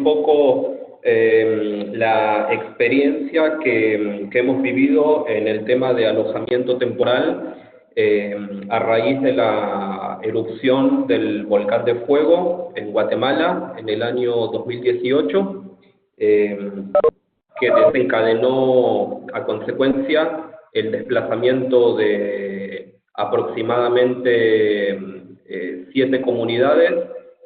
poco la experiencia que hemos vivido en el tema de alojamiento temporal a raíz de la erupción del volcán de fuego en Guatemala en el año 2018, que desencadenó a consecuencia el desplazamiento de aproximadamente 7 comunidades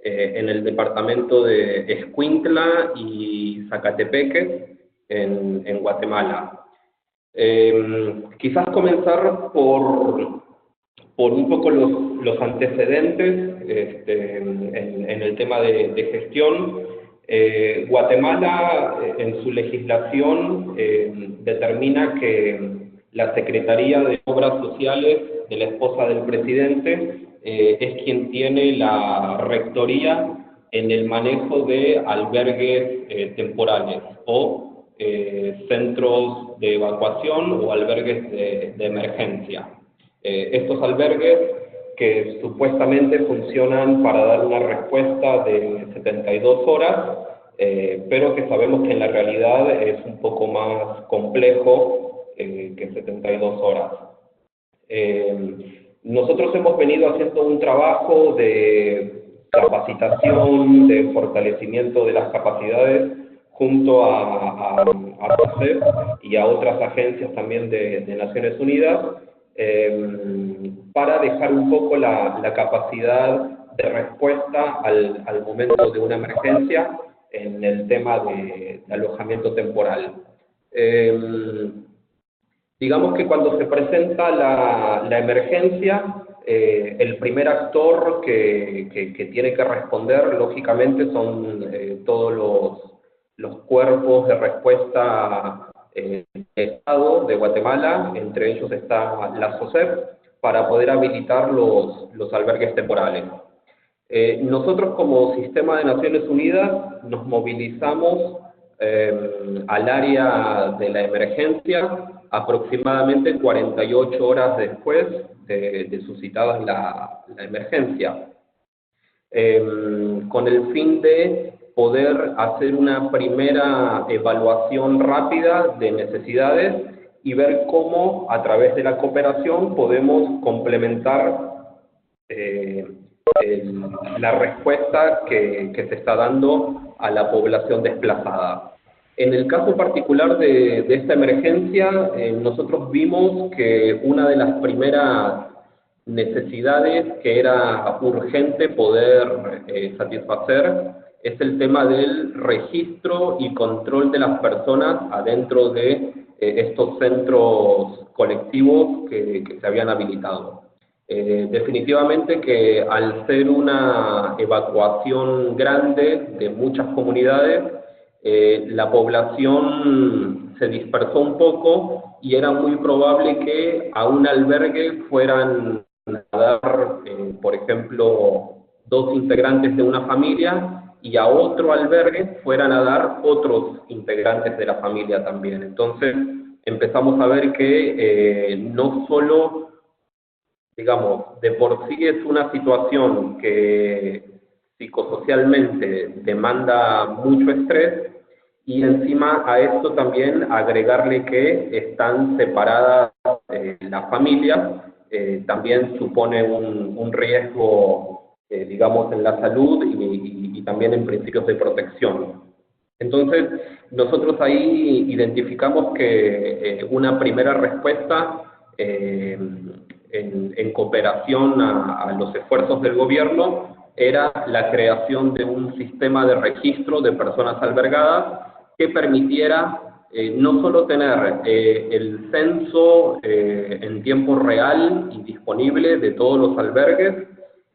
en el departamento de Escuintla y Zacatepeque en Guatemala. Quizás comenzar por un poco los antecedentes en el tema de gestión. Guatemala, en su legislación, determina que la Secretaría de Obras Sociales de la esposa del presidente es quien tiene la rectoría en el manejo de albergues temporales o centros de evacuación o albergues de emergencia. Estos albergues que supuestamente funcionan para dar una respuesta de 72 horas, pero que sabemos que en la realidad es un poco más complejo que 72 horas. Nosotros hemos venido haciendo un trabajo de capacitación, de fortalecimiento de las capacidades junto a SACEP y a otras agencias también de Naciones Unidas, para dejar un poco la capacidad de respuesta al momento de una emergencia en el tema de alojamiento temporal. Digamos que cuando se presenta la emergencia, el primer actor que tiene que responder, lógicamente, son todos los cuerpos de respuesta del Estado de Guatemala, entre ellos está la SOCEP, para poder habilitar los albergues temporales. Nosotros como Sistema de Naciones Unidas nos movilizamos al área de la emergencia aproximadamente 48 horas después de suscitada la emergencia, con el fin de poder hacer una primera evaluación rápida de necesidades y ver cómo a través de la cooperación podemos complementar la respuesta que se está dando a la población desplazada. En el caso particular de esta emergencia, nosotros vimos que una de las primeras necesidades que era urgente poder satisfacer es el tema del registro y control de las personas adentro de estos centros colectivos que se habían habilitado. Definitivamente que al ser una evacuación grande de muchas comunidades, la población se dispersó un poco y era muy probable que a un albergue fueran a dar, por ejemplo, 2 integrantes de una familia y a otro albergue fueran a dar otros integrantes de la familia también. Entonces empezamos a ver que no solo, digamos, de por sí es una situación que psicosocialmente demanda mucho estrés, y encima a esto también agregarle que están separadas las familias, también supone un riesgo, digamos, en la salud y también en principios de protección. Entonces, nosotros ahí identificamos que una primera respuesta en cooperación a los esfuerzos del gobierno era la creación de un sistema de registro de personas albergadas que permitiera no solo tener el censo en tiempo real y disponible de todos los albergues,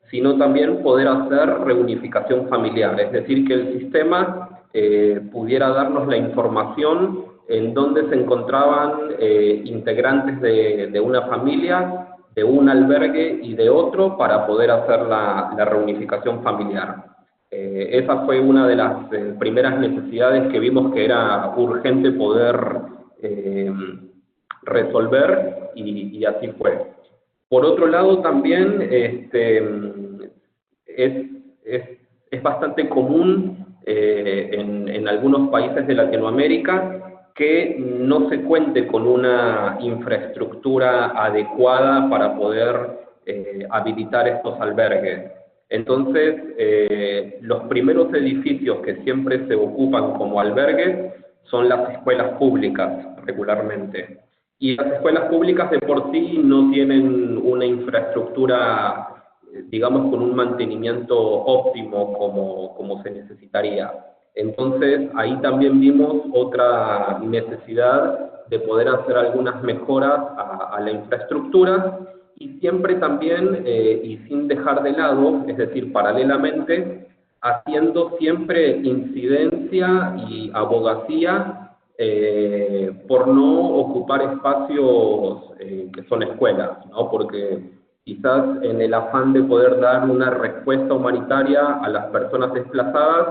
sino también poder hacer reunificación familiar, es decir, que el sistema pudiera darnos la información en dónde se encontraban integrantes de una familia, de un albergue y de otro, para poder hacer la reunificación familiar. Esa fue una de las primeras necesidades que vimos que era urgente poder resolver, y así fue. Por otro lado, también es bastante común en algunos países de Latinoamérica, que no se cuente con una infraestructura adecuada para poder habilitar estos albergues. Entonces, los primeros edificios que siempre se ocupan como albergues son las escuelas públicas, regularmente. Y las escuelas públicas de por sí no tienen una infraestructura, digamos, con un mantenimiento óptimo como se necesitaría. Entonces, ahí también vimos otra necesidad de poder hacer algunas mejoras a la infraestructura, y siempre también, y sin dejar de lado, es decir, paralelamente, haciendo siempre incidencia y abogacía por no ocupar espacios que son escuelas, ¿no? Porque quizás en el afán de poder dar una respuesta humanitaria a las personas desplazadas,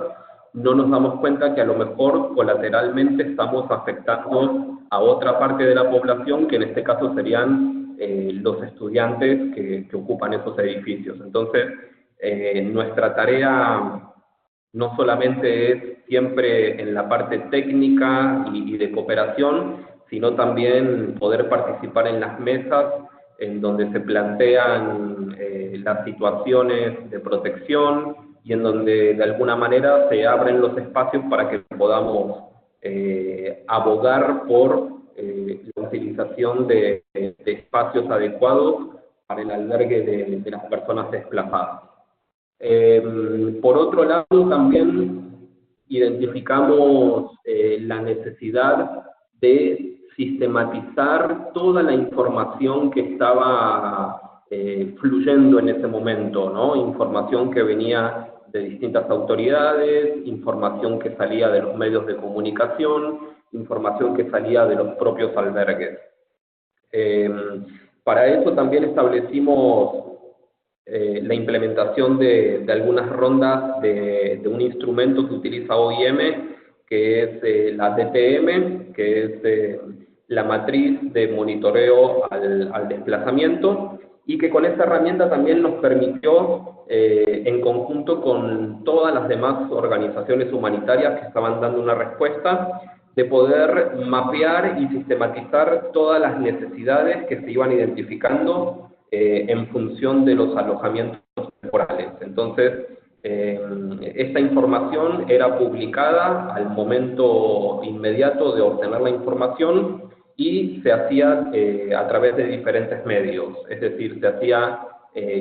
no nos damos cuenta que a lo mejor colateralmente estamos afectando a otra parte de la población, que en este caso serían los estudiantes que ocupan esos edificios. Entonces, nuestra tarea no solamente es siempre en la parte técnica y de cooperación, sino también poder participar en las mesas en donde se plantean las situaciones de protección y en donde de alguna manera se abren los espacios para que podamos abogar por la utilización de espacios adecuados para el albergue de las personas desplazadas. Por otro lado, también identificamos la necesidad de sistematizar toda la información que estaba fluyendo en ese momento, ¿no? Información que venía de distintas autoridades, información que salía de los medios de comunicación, información que salía de los propios albergues. Para eso también establecimos la implementación de algunas rondas de un instrumento que utiliza OIM, que es la DTM, que es la matriz de monitoreo al desplazamiento, y que con esta herramienta también nos permitió, en conjunto con todas las demás organizaciones humanitarias que estaban dando una respuesta, de poder mapear y sistematizar todas las necesidades que se iban identificando en función de los alojamientos temporales. Entonces, esta información era publicada al momento inmediato de obtener la información, y se hacía a través de diferentes medios, es decir, se hacía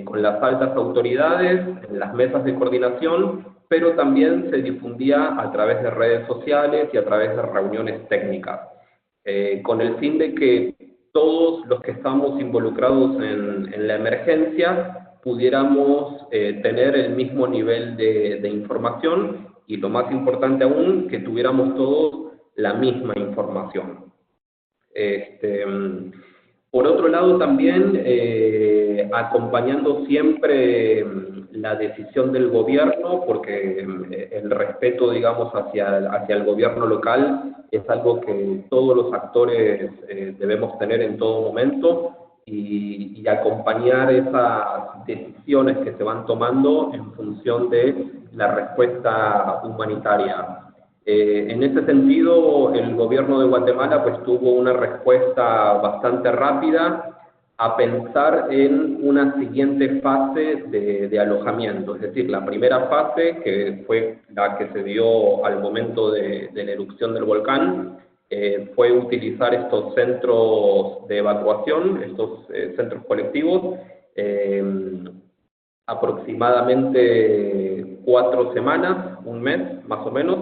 con las altas autoridades, en las mesas de coordinación, pero también se difundía a través de redes sociales y a través de reuniones técnicas, con el fin de que todos los que estamos involucrados en la emergencia pudiéramos tener el mismo nivel de información, y lo más importante aún, que tuviéramos todos la misma información. Por otro lado, también acompañando siempre la decisión del gobierno, porque el respeto, digamos, hacia el gobierno local es algo que todos los actores debemos tener en todo momento, y acompañar esas decisiones que se van tomando en función de la respuesta humanitaria. En ese sentido, el gobierno de Guatemala pues tuvo una respuesta bastante rápida a pensar en una siguiente fase de alojamiento. Es decir, la primera fase, que fue la que se dio al momento de la erupción del volcán, fue utilizar estos centros de evacuación, estos centros colectivos, aproximadamente 4 semanas, un mes más o menos,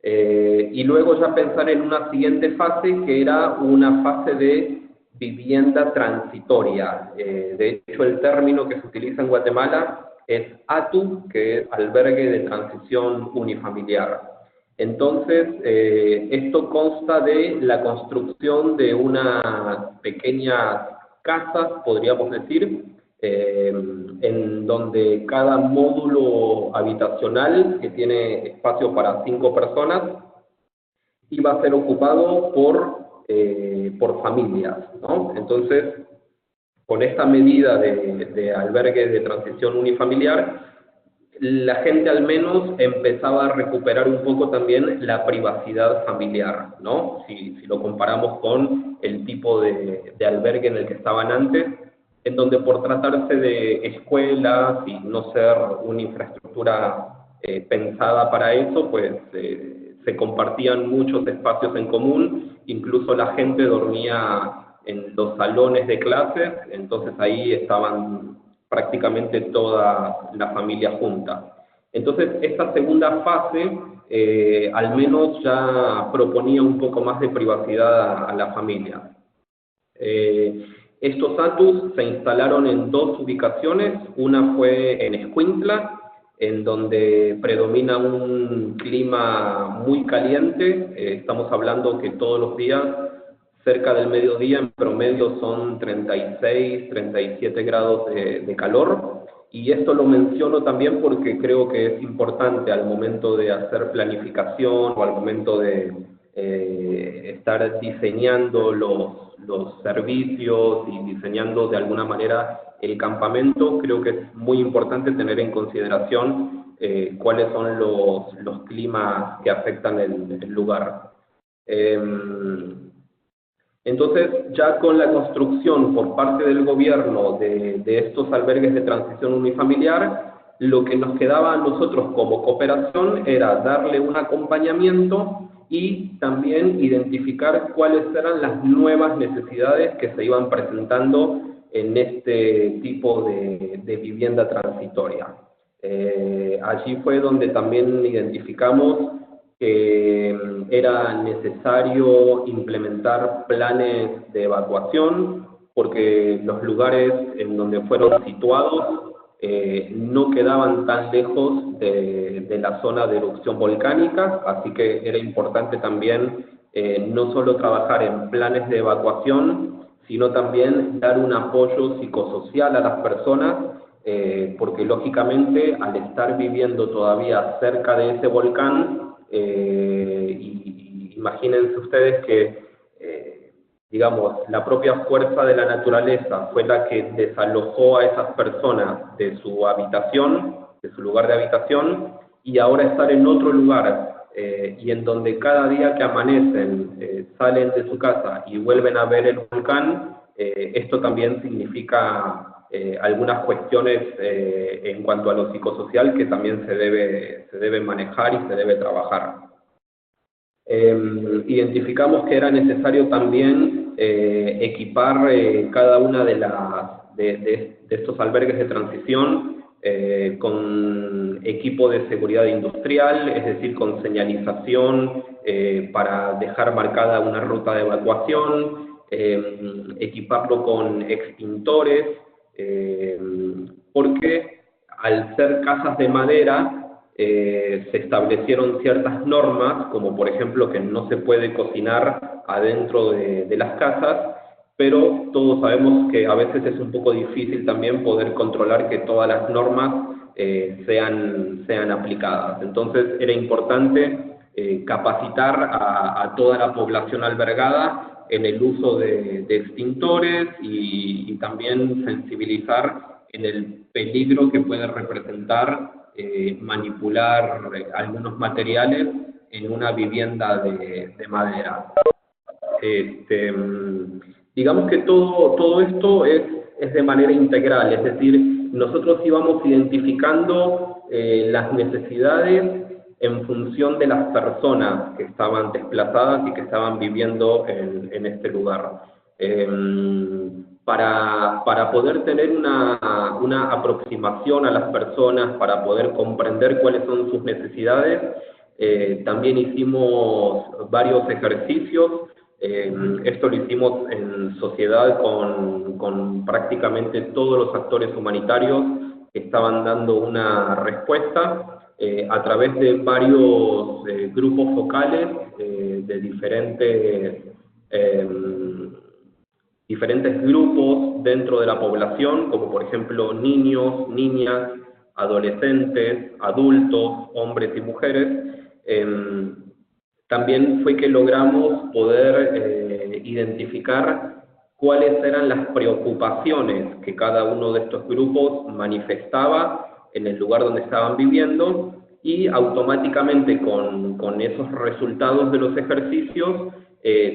y luego ya pensar en una siguiente fase, que era una fase de vivienda transitoria. De hecho, el término que se utiliza en Guatemala es ATU, que es Albergue de Transición Unifamiliar. Entonces, esto consta de la construcción de unas pequeñas casas, podríamos decir, en donde cada módulo habitacional, que tiene espacio para 5 personas, iba a ser ocupado por familias, ¿no? Entonces, con esta medida de albergue de transición unifamiliar, la gente al menos empezaba a recuperar un poco también la privacidad familiar, ¿no? Si lo comparamos con el tipo de albergue en el que estaban antes, en donde por tratarse de escuelas y no ser una infraestructura pensada para eso, pues se compartían muchos espacios en común, incluso la gente dormía en los salones de clases, entonces ahí estaban prácticamente toda la familia junta. Entonces, esta segunda fase al menos ya proponía un poco más de privacidad a la familia. Estos atus se instalaron en dos ubicaciones, una fue en Escuintla, en donde predomina un clima muy caliente, estamos hablando que todos los días, cerca del mediodía, en promedio son 36, 37 grados de calor, y esto lo menciono también porque creo que es importante al momento de hacer planificación o al momento de estar diseñando los servicios y diseñando de alguna manera el campamento. Creo que es muy importante tener en consideración cuáles son los climas que afectan el lugar. Entonces, ya con la construcción por parte del gobierno de estos albergues de transición unifamiliar, lo que nos quedaba a nosotros como cooperación era darle un acompañamiento y también identificar cuáles eran las nuevas necesidades que se iban presentando en este tipo de vivienda transitoria. Allí fue donde también identificamos que era necesario implementar planes de evacuación porque los lugares en donde fueron situados no quedaban tan lejos de la zona de erupción volcánica, así que era importante también no solo trabajar en planes de evacuación, sino también dar un apoyo psicosocial a las personas, porque lógicamente al estar viviendo todavía cerca de ese volcán, y imagínense ustedes que, digamos, la propia fuerza de la naturaleza fue la que desalojó a esas personas de su habitación, de su lugar de habitación, y ahora estar en otro lugar, y en donde cada día que amanecen salen de su casa y vuelven a ver el volcán, esto también significa algunas cuestiones en cuanto a lo psicosocial que también se debe manejar y se debe trabajar. Identificamos que era necesario también equipar cada una de estos albergues de transición con equipo de seguridad industrial, es decir, con señalización para dejar marcada una ruta de evacuación, equiparlo con extintores, porque al ser casas de madera se establecieron ciertas normas, como por ejemplo que no se puede cocinar adentro de las casas, pero todos sabemos que a veces es un poco difícil también poder controlar que todas las normas sean aplicadas. Entonces era importante capacitar a toda la población albergada en el uso de extintores y también sensibilizar en el peligro que puede representar manipular algunos materiales en una vivienda de madera. Digamos que todo esto es de manera integral, es decir, nosotros íbamos identificando las necesidades en función de las personas que estaban desplazadas y que estaban viviendo en este lugar. Para poder tener una aproximación a las personas, para poder comprender cuáles son sus necesidades, también hicimos varios ejercicios. Esto lo hicimos en sociedad con prácticamente todos los actores humanitarios que estaban dando una respuesta a través de varios grupos focales de diferentes grupos dentro de la población, como por ejemplo niños, niñas, adolescentes, adultos, hombres y mujeres. También fue que logramos poder identificar cuáles eran las preocupaciones que cada uno de estos grupos manifestaba en el lugar donde estaban viviendo, y automáticamente con esos resultados de los ejercicios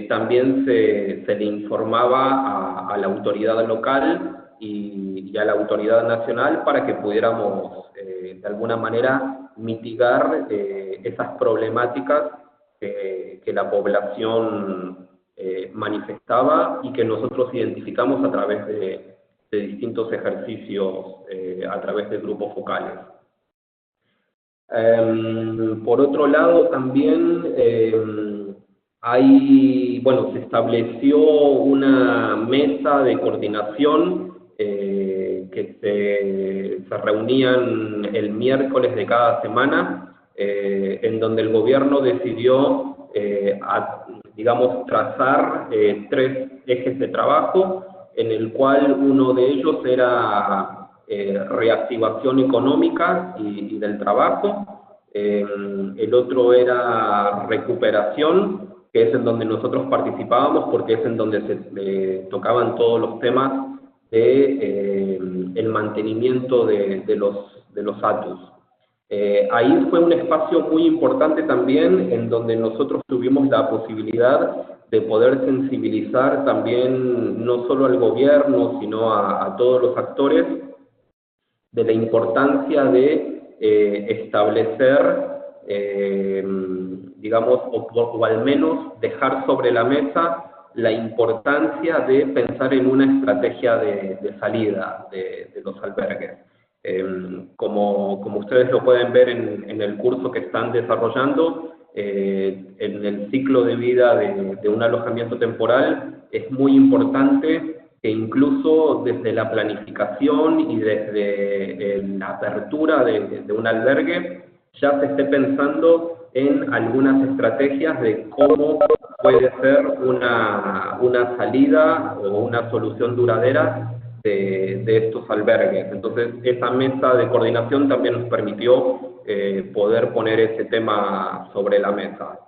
también se le informaba a la autoridad local y a la autoridad nacional para que pudiéramos de alguna manera mitigar esas problemáticas que la población manifestaba y que nosotros identificamos a través de distintos ejercicios, a través de grupos focales. Por otro lado, también se estableció una mesa de coordinación que se reunían el miércoles de cada semana, en donde el gobierno decidió, digamos, trazar 3 ejes de trabajo, en el cual uno de ellos era reactivación económica y del trabajo. El otro era recuperación, que es en donde nosotros participábamos porque es en donde se tocaban todos los temas de el mantenimiento de los atus. Ahí fue un espacio muy importante también en donde nosotros tuvimos la posibilidad de poder sensibilizar también no solo al gobierno, sino a todos los actores de la importancia de establecer, digamos, o al menos dejar sobre la mesa la importancia de pensar en una estrategia de salida de los albergues. Como ustedes lo pueden ver en el curso que están desarrollando, en el ciclo de vida de un alojamiento temporal es muy importante que incluso desde la planificación y desde la apertura de un albergue ya se esté pensando en algunas estrategias de cómo puede ser una salida o una solución duradera de estos albergues. Entonces, esa mesa de coordinación también nos permitió poder poner ese tema sobre la mesa.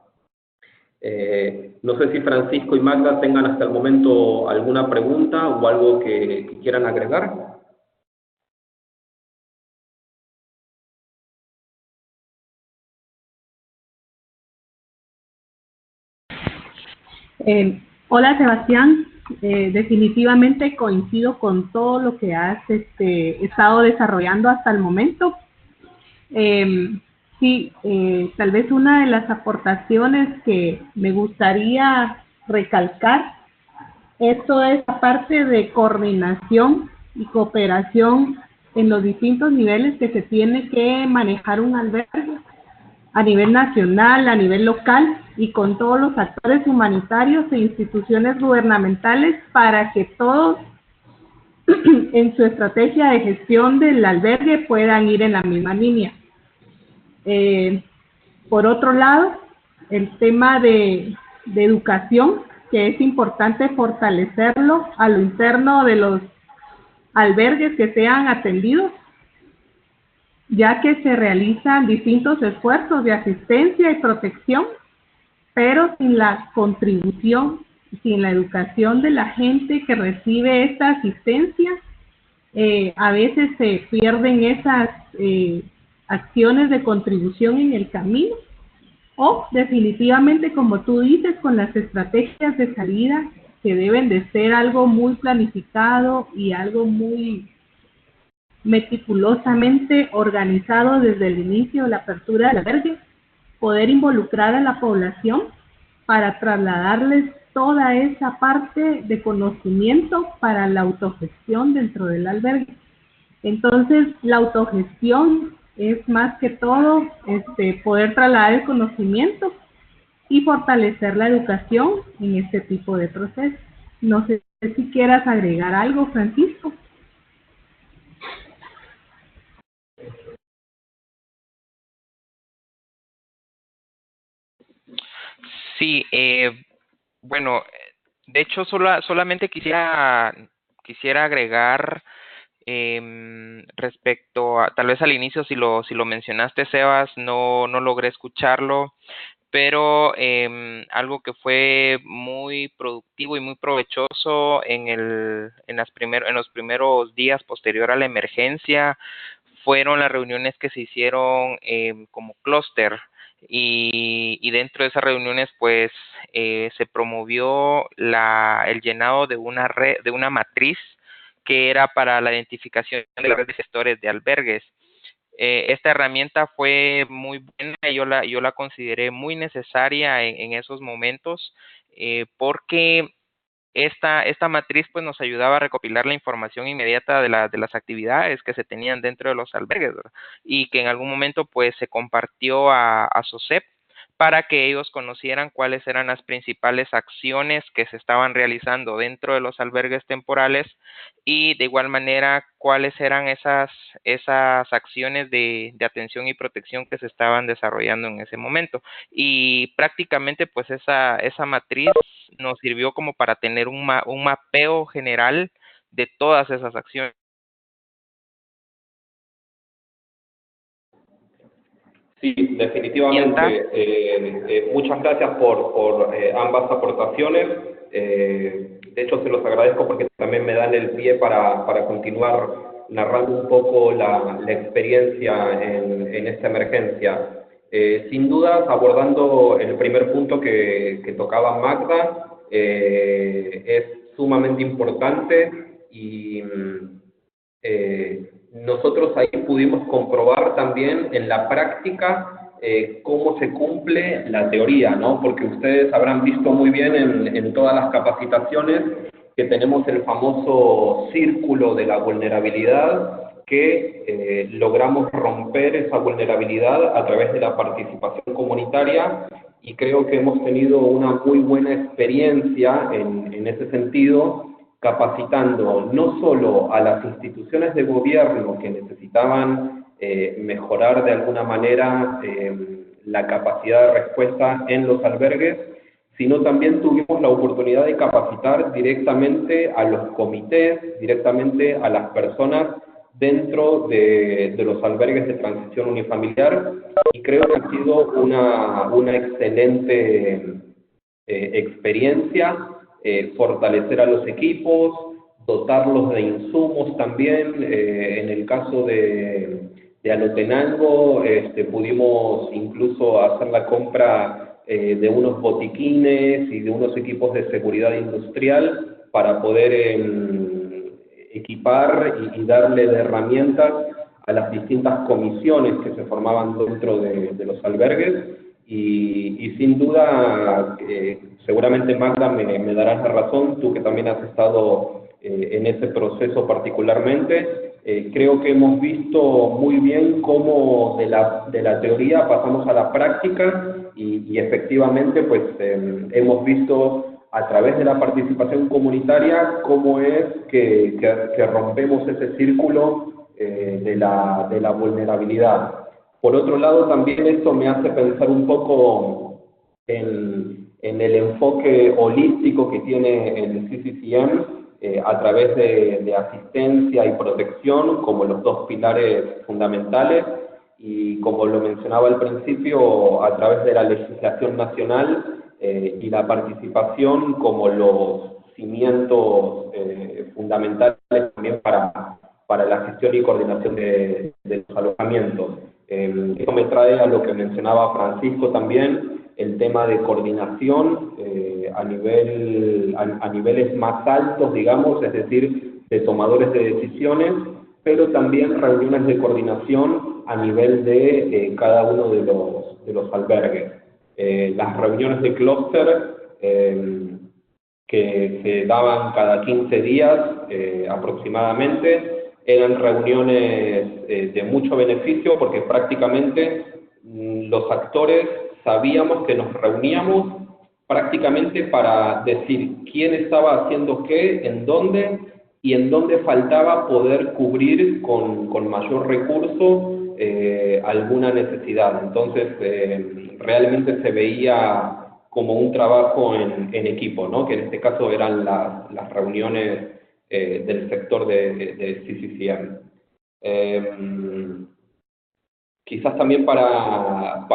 No sé si Francisco y Magda tengan hasta el momento alguna pregunta o algo que quieran agregar. Hola Sebastián, definitivamente coincido con todo lo que has estado desarrollando hasta el momento. Sí, tal vez una de las aportaciones que me gustaría recalcar es toda esa parte de coordinación y cooperación en los distintos niveles que se tiene que manejar un albergue a nivel nacional, a nivel local y con todos los actores humanitarios e instituciones gubernamentales para que todos en su estrategia de gestión del albergue puedan ir en la misma línea. Por otro lado, el tema de educación, que es importante fortalecerlo a lo interno de los albergues que sean atendidos, ya que se realizan distintos esfuerzos de asistencia y protección, pero sin la contribución, sin la educación de la gente que recibe esta asistencia, a veces se pierden esas acciones de contribución en el camino, o definitivamente, como tú dices, con las estrategias de salida, que deben de ser algo muy planificado y algo muy meticulosamente organizado desde el inicio de la apertura del albergue, poder involucrar a la población para trasladarles toda esa parte de conocimiento para la autogestión dentro del albergue. Entonces, la autogestión es más que todo poder trasladar el conocimiento y fortalecer la educación en este tipo de procesos. No sé si quieras agregar algo, Francisco. Sí, bueno, de hecho solamente quisiera agregar respecto a, tal vez al inicio si lo mencionaste, Sebas, no logré escucharlo, pero algo que fue muy productivo y muy provechoso en los primeros días posterior a la emergencia fueron las reuniones que se hicieron como clúster, y dentro de esas reuniones pues se promovió el llenado de de una matriz que era para la identificación de la red de gestores de albergues. Esta herramienta fue muy buena y yo la consideré muy necesaria en esos momentos, porque esta matriz pues nos ayudaba a recopilar la información inmediata de las actividades que se tenían dentro de los albergues, ¿verdad? Y que en algún momento pues se compartió a SOCEP para que ellos conocieran cuáles eran las principales acciones que se estaban realizando dentro de los albergues temporales, y de igual manera cuáles eran esas acciones de atención y protección que se estaban desarrollando en ese momento. Y prácticamente pues esa matriz nos sirvió como para tener un mapeo general de todas esas acciones. Sí, definitivamente. Muchas gracias por ambas aportaciones. De hecho, se los agradezco porque también me dan el pie para continuar narrando un poco la experiencia en esta emergencia. Sin duda, abordando el primer punto que tocaba Magda, es sumamente importante y nosotros ahí pudimos comprobar también en la práctica cómo se cumple la teoría, ¿no? Porque ustedes habrán visto muy bien en todas las capacitaciones que tenemos el famoso círculo de la vulnerabilidad, que logramos romper esa vulnerabilidad a través de la participación comunitaria, y creo que hemos tenido una muy buena experiencia en ese sentido, capacitando no solo a las instituciones de gobierno que necesitaban mejorar de alguna manera la capacidad de respuesta en los albergues, sino también tuvimos la oportunidad de capacitar directamente a los comités, directamente a las personas dentro de los albergues de transición unifamiliar, y creo que ha sido una excelente experiencia. Fortalecer a los equipos, dotarlos de insumos también. En el caso de Alotenango, pudimos incluso hacer la compra de unos botiquines y de unos equipos de seguridad industrial para poder equipar y darle de herramientas a las distintas comisiones que se formaban dentro de los albergues. Y sin duda, seguramente Magda me darás la razón, tú que también has estado en ese proceso particularmente, creo que hemos visto muy bien cómo de la teoría pasamos a la práctica, y efectivamente pues hemos visto a través de la participación comunitaria cómo es que rompemos ese círculo de la vulnerabilidad. Por otro lado, también esto me hace pensar un poco en el enfoque holístico que tiene el CCCM a través de asistencia y protección como los dos pilares fundamentales, y como lo mencionaba al principio, a través de la legislación nacional y la participación como los cimientos fundamentales también para la gestión y coordinación de los alojamientos. Esto me trae a lo que mencionaba Francisco también, el tema de coordinación a niveles más altos, digamos, es decir, de tomadores de decisiones, pero también reuniones de coordinación a nivel de cada uno de los albergues. Las reuniones de clúster que se daban cada 15 días aproximadamente, eran reuniones de mucho beneficio, porque prácticamente los actores sabíamos que nos reuníamos prácticamente para decir quién estaba haciendo qué, en dónde faltaba poder cubrir con mayor recurso alguna necesidad. Entonces, realmente se veía como un trabajo en equipo, ¿no? Que en este caso eran las reuniones del sector de CCCM. Quizás también para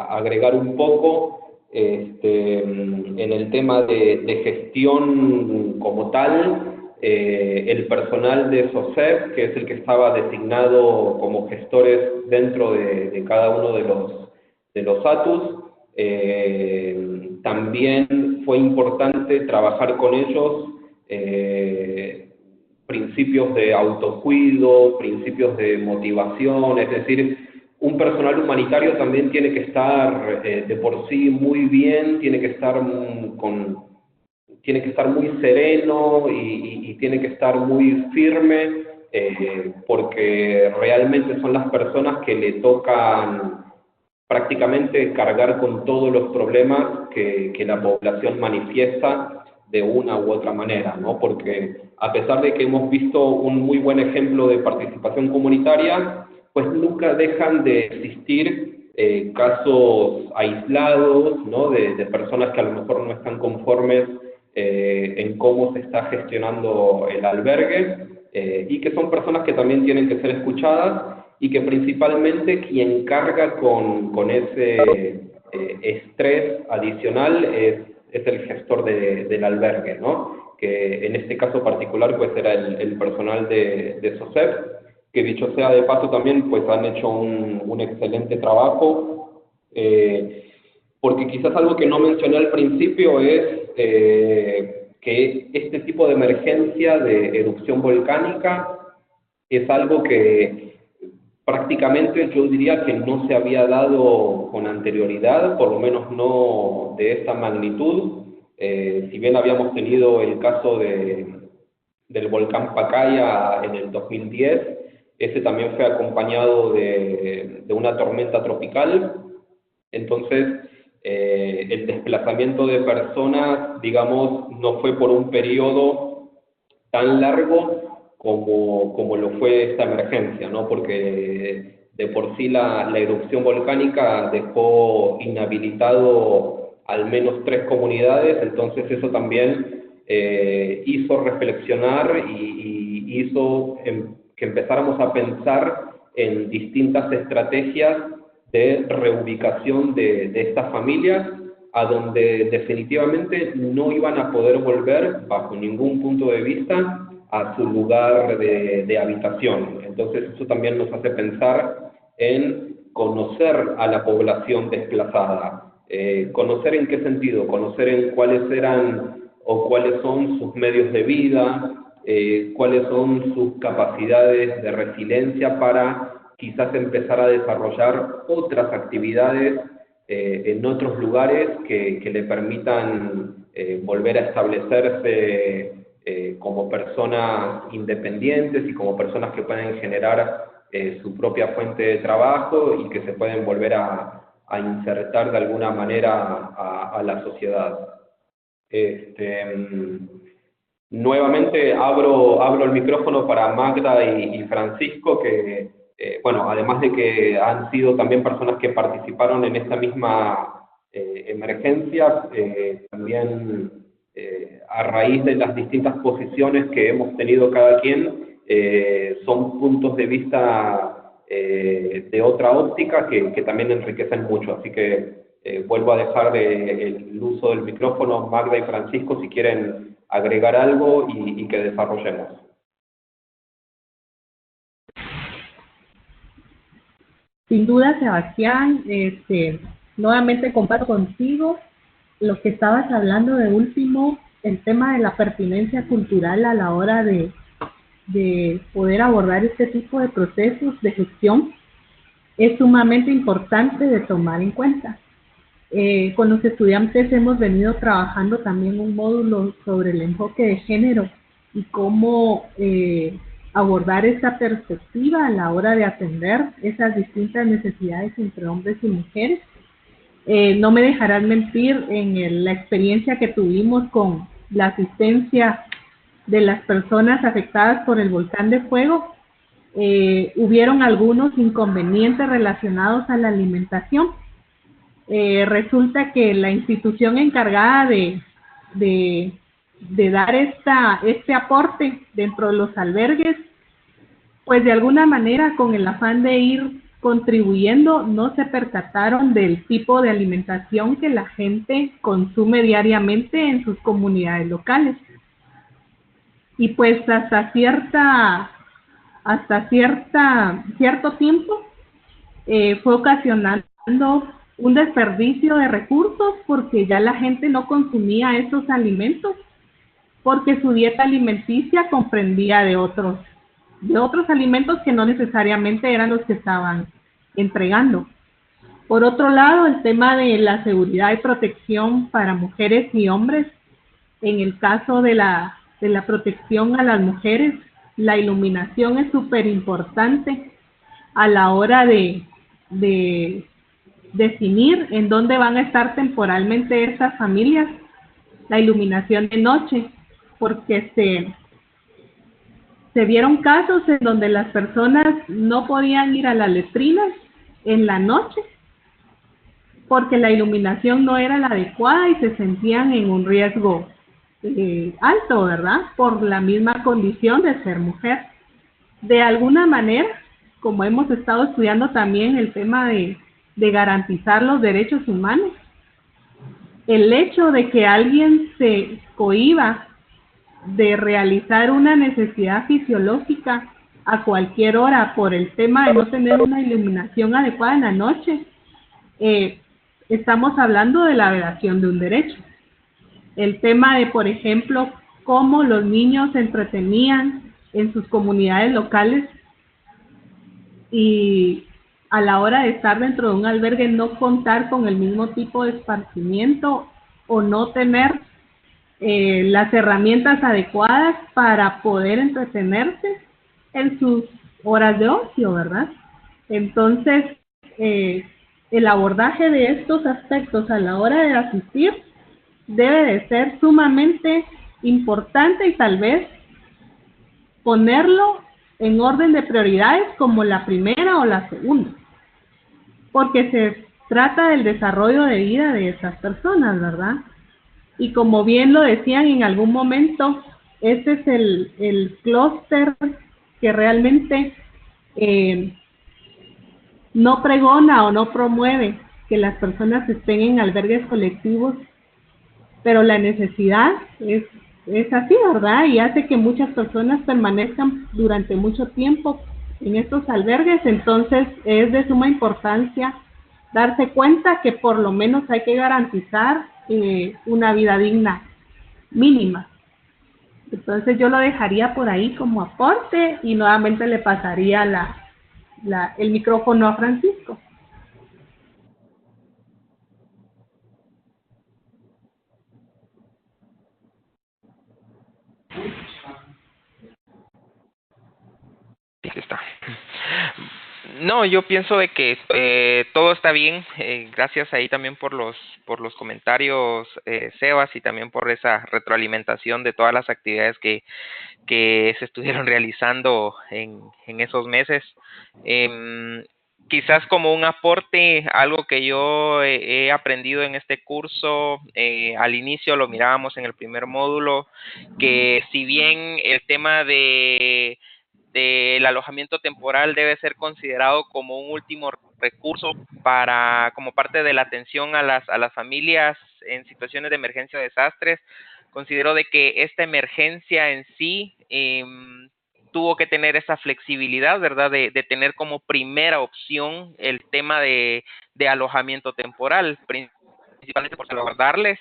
agregar un poco en el tema de gestión como tal, el personal de SOSEP, que es el que estaba designado como gestores dentro de cada uno de los ATUS. También fue importante trabajar con ellos principios de autocuido, principios de motivación, es decir, un personal humanitario también tiene que estar de por sí muy bien, tiene que estar muy sereno y tiene que estar muy firme, porque realmente son las personas que le tocan prácticamente cargar con todos los problemas que la población manifiesta de una u otra manera, ¿no? Porque a pesar de que hemos visto un muy buen ejemplo de participación comunitaria, pues nunca dejan de existir casos aislados, ¿no? De personas que a lo mejor no están conformes en cómo se está gestionando el albergue, y que son personas que también tienen que ser escuchadas, y que principalmente quien carga con ese estrés adicional es el gestor del albergue, ¿no? Que en este caso particular pues era el personal de SOSEP, que dicho sea de paso también pues han hecho un excelente trabajo, porque quizás algo que no mencioné al principio es que este tipo de emergencia de erupción volcánica es algo que prácticamente yo diría que no se había dado con anterioridad, por lo menos no de esta magnitud. Si bien habíamos tenido el caso del volcán Pacaya en el 2010, ese también fue acompañado de una tormenta tropical. Entonces, el desplazamiento de personas, digamos, no fue por un periodo tan largo como lo fue esta emergencia, ¿no? Porque de por sí la erupción volcánica dejó inhabilitado al menos 3 comunidades, entonces eso también hizo reflexionar y hizo que empezáramos a pensar en distintas estrategias de reubicación de estas familias, a donde definitivamente no iban a poder volver bajo ningún punto de vista a su lugar de habitación. Entonces eso también nos hace pensar en conocer a la población desplazada. ¿Conocer en qué sentido? Conocer en cuáles eran o cuáles son sus medios de vida, cuáles son sus capacidades de resiliencia para quizás empezar a desarrollar otras actividades en otros lugares que le permitan volver a establecerse como personas independientes y como personas que pueden generar su propia fuente de trabajo y que se pueden volver a insertar de alguna manera a la sociedad. Nuevamente abro el micrófono para Magda y Francisco, que bueno, además de que han sido también personas que participaron en esta misma emergencia, también a raíz de las distintas posiciones que hemos tenido cada quien, son puntos de vista de otra óptica que también enriquecen mucho. Así que vuelvo a dejar el uso del micrófono, Magda y Francisco, si quieren agregar algo y que desarrollemos. Sin duda, Sebastián, nuevamente comparto contigo lo que estabas hablando de último, el tema de la pertinencia cultural a la hora de poder abordar este tipo de procesos de gestión es sumamente importante de tomar en cuenta. Con los estudiantes hemos venido trabajando también un módulo sobre el enfoque de género y cómo abordar esta perspectiva a la hora de atender esas distintas necesidades entre hombres y mujeres. No me dejarán mentir en la experiencia que tuvimos con la asistencia de las personas afectadas por el volcán de fuego. Hubieron algunos inconvenientes relacionados a la alimentación. Resulta que la institución encargada de dar este aporte dentro de los albergues, pues de alguna manera con el afán de ir contribuyendo, no se percataron del tipo de alimentación que la gente consume diariamente en sus comunidades locales. y pues cierto tiempo fue ocasionando un desperdicio de recursos porque ya la gente no consumía esos alimentos porque su dieta alimenticia comprendía de otros alimentos que no necesariamente eran los que estaban entregando. Por otro lado, el tema de la seguridad y protección para mujeres y hombres. En el caso de la protección a las mujeres, la iluminación es súper importante a la hora de definir en dónde van a estar temporalmente estas familias. La iluminación de noche, porque se vieron casos en donde las personas no podían ir a las letrinas en la noche porque la iluminación no era la adecuada y se sentían en un riesgo alto, ¿verdad? Por la misma condición de ser mujer. De alguna manera, como hemos estado estudiando también el tema de garantizar los derechos humanos, el hecho de que alguien se cohíba de realizar una necesidad fisiológica a cualquier hora por el tema de no tener una iluminación adecuada en la noche, estamos hablando de la violación de un derecho. El tema de, por ejemplo, cómo los niños se entretenían en sus comunidades locales y a la hora de estar dentro de un albergue no contar con el mismo tipo de esparcimiento o no tener las herramientas adecuadas para poder entretenerse en sus horas de ocio, ¿verdad? Entonces, el abordaje de estos aspectos a la hora de asistir debe de ser sumamente importante y tal vez ponerlo en orden de prioridades como la primera o la segunda, porque se trata del desarrollo de vida de esas personas, ¿verdad? Y como bien lo decían en algún momento, este es el clúster que realmente no pregona o no promueve que las personas estén en albergues colectivos, pero la necesidad es así, ¿verdad? Y hace que muchas personas permanezcan durante mucho tiempo en estos albergues. Entonces es de suma importancia darse cuenta que por lo menos hay que garantizar una vida digna mínima. Entonces yo lo dejaría por ahí como aporte y nuevamente le pasaría el micrófono a Francisco. Está. No, yo pienso de que todo está bien. Gracias ahí también por los comentarios, Sebas, y también por esa retroalimentación de todas las actividades que se estuvieron realizando en esos meses. Quizás como un aporte, algo que yo he aprendido en este curso, al inicio lo mirábamos en el primer módulo, que si bien el tema del alojamiento temporal debe ser considerado como un último recurso como parte de la atención a las familias en situaciones de emergencia o desastres, considero de que esta emergencia en sí tuvo que tener esa flexibilidad, ¿verdad? De tener como primera opción el tema de alojamiento temporal, principalmente por salvaguardarles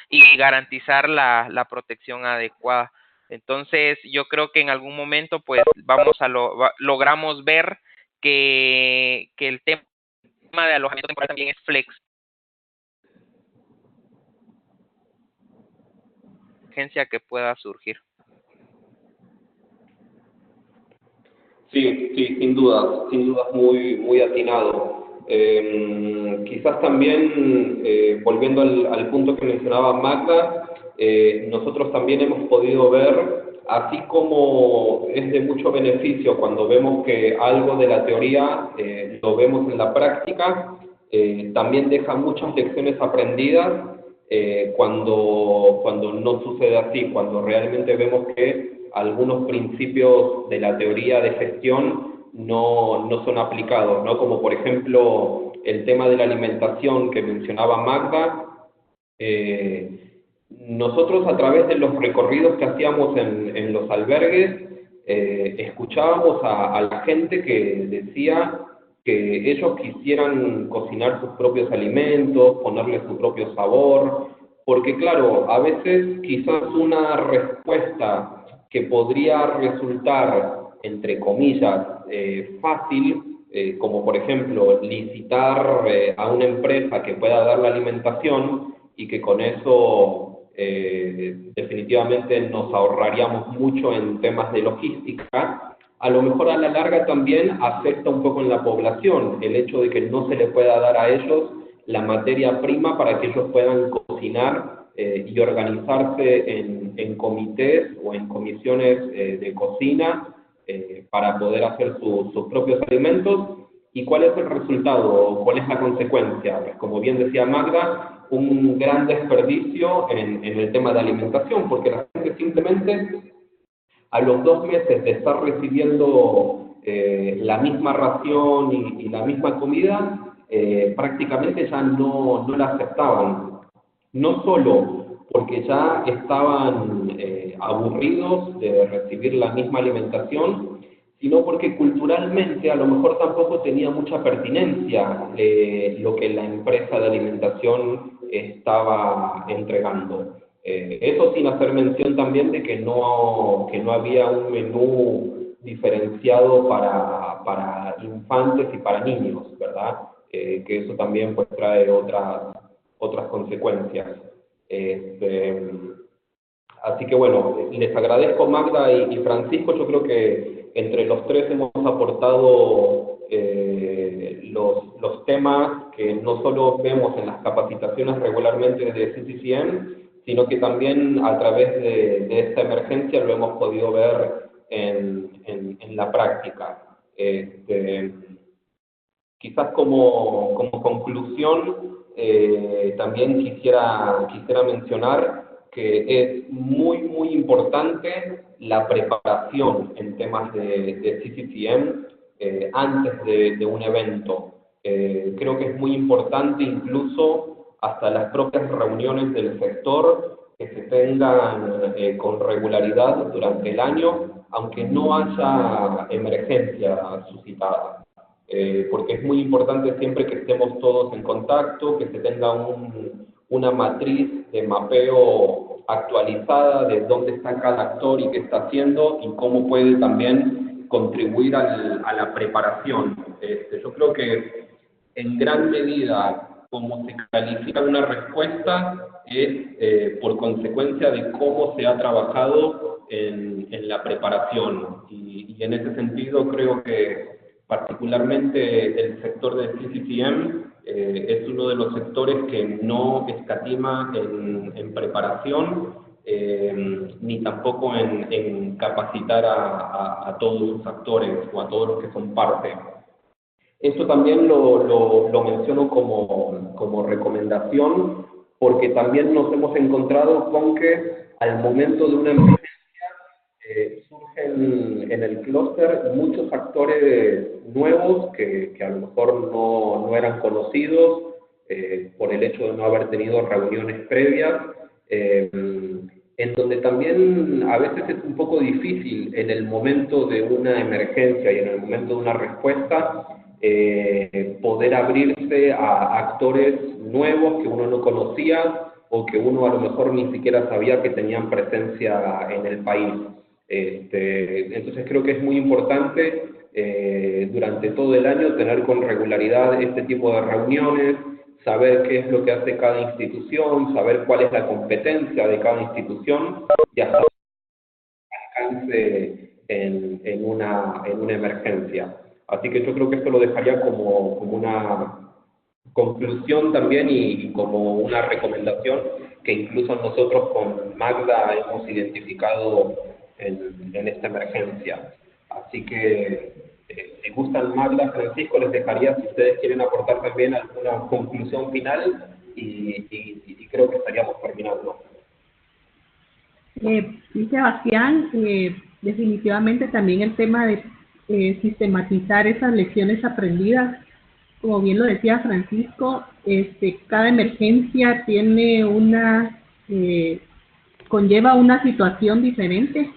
y garantizar la protección adecuada. Entonces, yo creo que en algún momento, pues, logramos ver que el tema de alojamiento temporal también es flexible que pueda surgir. Sí, sí, sin dudas muy, muy atinado. Quizás también, volviendo al punto que mencionaba Magda, nosotros también hemos podido ver, así como es de mucho beneficio cuando vemos que algo de la teoría lo vemos en la práctica, también deja muchas lecciones aprendidas cuando no sucede así, cuando realmente vemos que algunos principios de la teoría de gestión no son aplicados, ¿no? Como por ejemplo el tema de la alimentación que mencionaba Magda. Nosotros a través de los recorridos que hacíamos en los albergues, escuchábamos a la gente que decía que ellos quisieran cocinar sus propios alimentos, ponerle su propio sabor, porque claro, a veces quizás una respuesta que podría resultar, entre comillas, fácil, como por ejemplo licitar a una empresa que pueda dar la alimentación y que con eso definitivamente nos ahorraríamos mucho en temas de logística, a lo mejor a la larga también afecta un poco en la población el hecho de que no se le pueda dar a ellos la materia prima para que ellos puedan cocinar y organizarse en comités o en comisiones de cocina para poder hacer sus propios alimentos. ¿Y cuál es el resultado? ¿Cuál es la consecuencia? Pues como bien decía Magda, un gran desperdicio en el tema de alimentación, porque la gente simplemente a los 2 meses de estar recibiendo la misma ración y la misma comida, prácticamente ya no la aceptaban. No solo porque ya estaban aburridos de recibir la misma alimentación, sino porque culturalmente a lo mejor tampoco tenía mucha pertinencia lo que la empresa de alimentación estaba entregando. Eso sin hacer mención también de que no había un menú diferenciado para infantes y para niños, ¿verdad? Que eso también pues trae otras consecuencias. Así que bueno, les agradezco Magda y Francisco, yo creo que entre los tres hemos aportado los temas que no solo vemos en las capacitaciones regularmente de CCCM, sino que también a través de esta emergencia lo hemos podido ver en la práctica. Quizás como conclusión, también quisiera mencionar que es muy importante la preparación en temas de CCCM antes de un evento. Creo que es muy importante incluso hasta las propias reuniones del sector que se tengan con regularidad durante el año, aunque no haya emergencia suscitada. Porque es muy importante siempre que estemos todos en contacto, que se tenga una matriz de mapeo actualizada de dónde está cada actor y qué está haciendo y cómo puede también contribuir a la preparación. Yo creo que en gran medida cómo se califica una respuesta es por consecuencia de cómo se ha trabajado en la preparación. Y en ese sentido creo que particularmente el sector del CCCM es uno de los sectores que no escatima en preparación ni tampoco en capacitar a todos los actores o a todos los que son parte. Esto también lo menciono como recomendación porque también nos hemos encontrado con que al momento de una emergencia surgen en el clúster muchos actores nuevos que a lo mejor no eran conocidos por el hecho de no haber tenido reuniones previas, en donde también a veces es un poco difícil en el momento de una emergencia y en el momento de una respuesta poder abrirse a actores nuevos que uno no conocía o que uno a lo mejor ni siquiera sabía que tenían presencia en el país. Entonces creo que es muy importante durante todo el año tener con regularidad este tipo de reuniones, saber qué es lo que hace cada institución, saber cuál es la competencia de cada institución y hasta alcance en una emergencia. Así que yo creo que esto lo dejaría como una conclusión también y como una recomendación que incluso nosotros con Magda hemos identificado en esta emergencia. Así que si gustan Magda, Francisco, les dejaría si ustedes quieren aportar también alguna conclusión final y creo que estaríamos terminando. Sí, Sebastián, definitivamente también el tema de sistematizar esas lecciones aprendidas, como bien lo decía Francisco, cada emergencia tiene una eh, conlleva una situación diferente,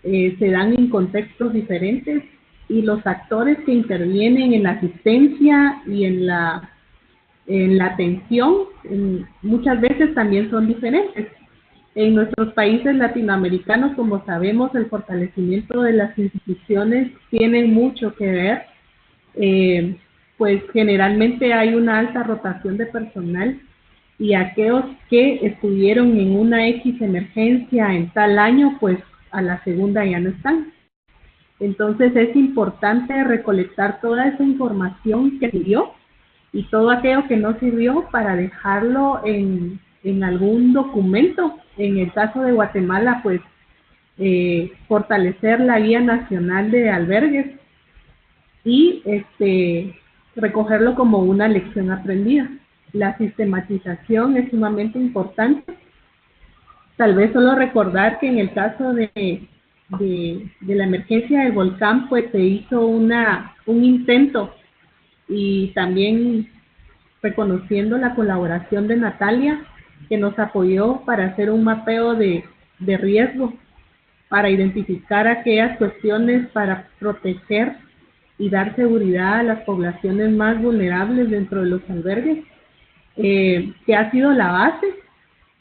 se dan en contextos diferentes y los actores que intervienen en la asistencia y en la atención muchas veces también son diferentes. En nuestros países latinoamericanos, como sabemos, el fortalecimiento de las instituciones tiene mucho que ver, pues generalmente hay una alta rotación de personal y aquellos que estuvieron en una X emergencia en tal año, pues a la segunda ya no están. Entonces es importante recolectar toda esa información que sirvió y todo aquello que no sirvió para dejarlo en algún documento. En el caso de Guatemala, pues fortalecer la Guía Nacional de Albergues y recogerlo como una lección aprendida. La sistematización es sumamente importante. Tal vez solo recordar que en el caso de la emergencia del volcán, pues se hizo un intento y también reconociendo la colaboración de Natalia, que nos apoyó para hacer un mapeo de riesgo, para identificar aquellas cuestiones para proteger y dar seguridad a las poblaciones más vulnerables dentro de los albergues, que ha sido la base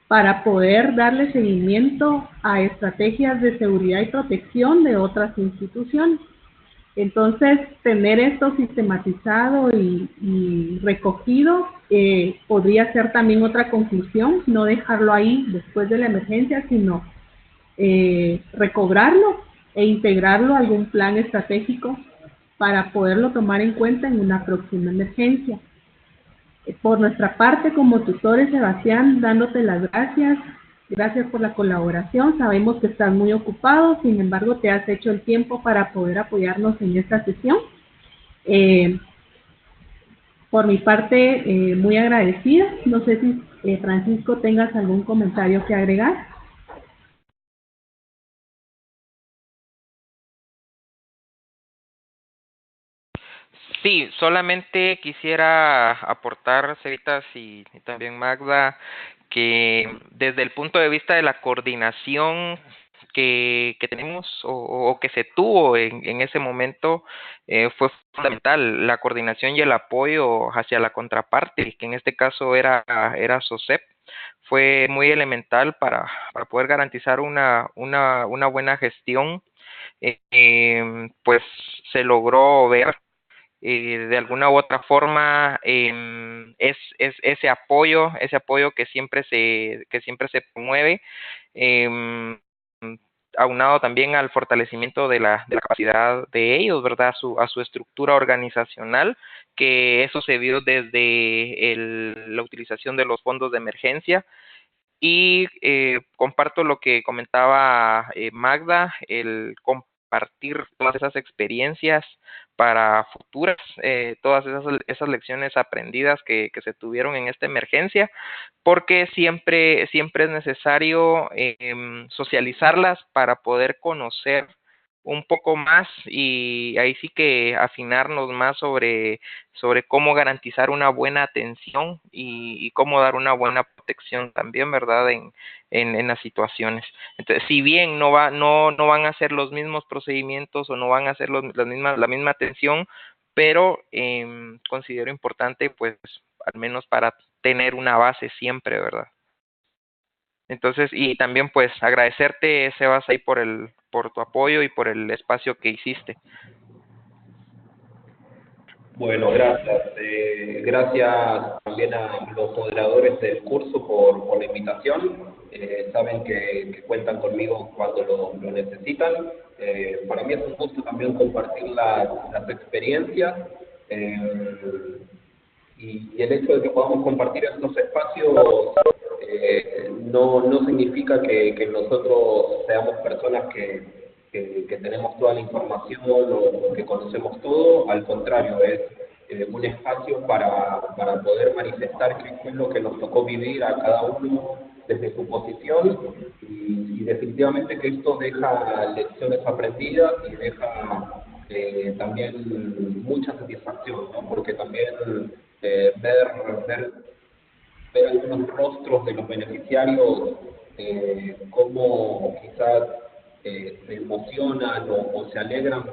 para poder darle seguimiento a estrategias de seguridad y protección de otras instituciones. Entonces, tener esto sistematizado y recogido podría ser también otra conclusión, no dejarlo ahí después de la emergencia, sino recobrarlo e integrarlo a algún plan estratégico para poderlo tomar en cuenta en una próxima emergencia. Por nuestra parte, como tutores, Sebastián, dándote las gracias. Gracias por la colaboración. Sabemos que estás muy ocupado, sin embargo, te has hecho el tiempo para poder apoyarnos en esta sesión. Por mi parte, muy agradecida. No sé si, Francisco, tengas algún comentario que agregar. Sí, solamente quisiera aportar, Ceritas y también Magda, que desde el punto de vista de la coordinación que tenemos o que se tuvo en ese momento, fue fundamental la coordinación y el apoyo hacia la contraparte, que en este caso era SOCEP. Fue muy elemental para poder garantizar una buena gestión. Pues se logró ver de alguna u otra forma es ese apoyo que siempre se promueve, aunado también al fortalecimiento de la capacidad de ellos, ¿verdad? A su estructura organizacional, que eso se vio desde la utilización de los fondos de emergencia. Y comparto lo que comentaba Magda, el compartir todas esas experiencias para futuras, todas esas lecciones aprendidas que se tuvieron en esta emergencia, porque siempre es necesario socializarlas para poder conocer un poco más y ahí sí que afinarnos más sobre cómo garantizar una buena atención y cómo dar una buena protección también, ¿verdad? En las situaciones. Entonces, si bien no van a ser los mismos procedimientos o no van a ser la misma atención, pero considero importante, pues, al menos para tener una base siempre, ¿verdad? Entonces, y también pues agradecerte, Sebas, ahí por tu apoyo y por el espacio que hiciste. Bueno, gracias. Gracias también a los moderadores del curso por la invitación. Saben que cuentan conmigo cuando lo necesitan. Para mí es un gusto también compartir las experiencias. Y el hecho de que podamos compartir estos espacios no significa que nosotros seamos personas que tenemos toda la información o que conocemos todo. Al contrario, es un espacio para poder manifestar qué es lo que nos tocó vivir a cada uno desde su posición y definitivamente que esto deja lecciones aprendidas y deja también mucha satisfacción, ¿no? Porque también ver ver algunos rostros de los beneficiarios, cómo quizás se emocionan o se alegran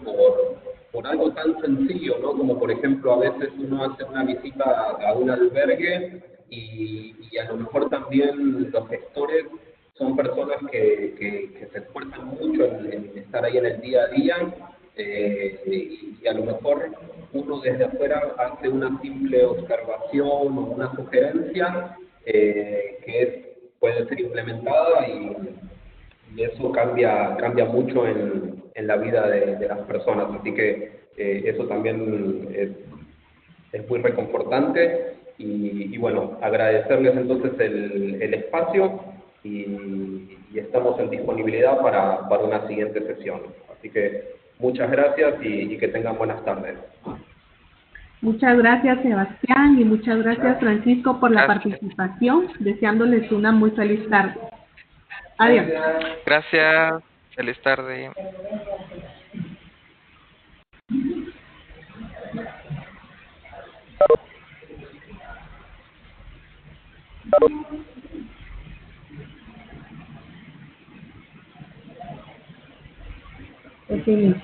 por algo tan sencillo, ¿no? Como por ejemplo a veces uno hace una visita a un albergue y a lo mejor también los gestores son personas que se esfuerzan mucho en estar ahí en el día a día, y a lo mejor uno desde afuera hace una simple observación o una sugerencia, puede ser implementada y eso cambia mucho en la vida de las personas. Así que eso también es muy reconfortante y bueno, agradecerles entonces el espacio y estamos en disponibilidad para una siguiente sesión. Así que muchas gracias y que tengan buenas tardes. Muchas gracias, Sebastián, y muchas gracias, Francisco, por la participación, deseándoles una muy feliz tarde. Adiós. Gracias, feliz tarde. Sí.